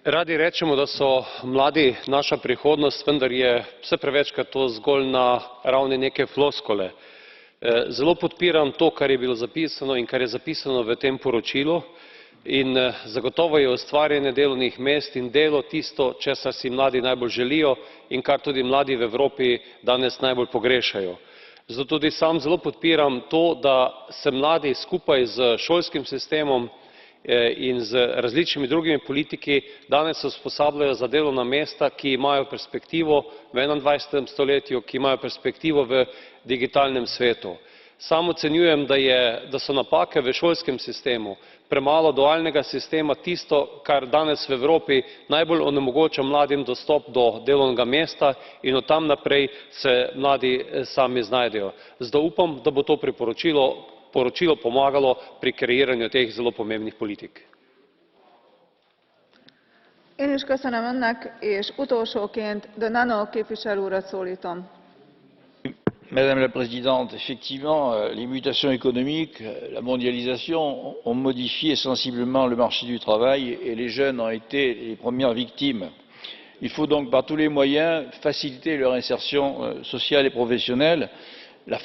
Radi rečemo, da so mladi naša prihodnost, vendar je vse prevečkrat to zgolj na ravni neke floskule. Zelo podpiram to, kar je bilo zapisano in kar je zapisano v tem poročilu, in zagotovo je ustvarjanje delovnih mest in delo tisto, česar si mladi najbolj želijo in kar tudi mladi v Evropi danes najbolj pogrešajo. Zato tudi sam zelo podpiram to, da se mladi skupaj s šolskim sistemom in z različnimi drugimi politiki danes usposabljajo za delovna mesta, ki imajo perspektivo v 21. stoletju, ki imajo perspektivo v digitalnem svetu. Sam ocenjujem, da so napake v šolskem sistemu, premalo dualnega sistema tisto, kar danes v Evropi najbolj onemogoča mladim dostop do delovnega mesta in od tam naprej se mladi sami znajdejo. Zato upam, da bo to poročilo pomagalo pri kreiranju teh zelo pomembnih politik. Én is köszönöm önnek, és utolsóként Denanot képviselő urat szólítom. Madame la Présidente, effectivement, les mutations économiques, la mondialisation ont modifié sensiblement le marché du travail et les jeunes ont été les premières victimes. Il faut donc par tous les moyens faciliter leur insertion sociale et professionnelle. La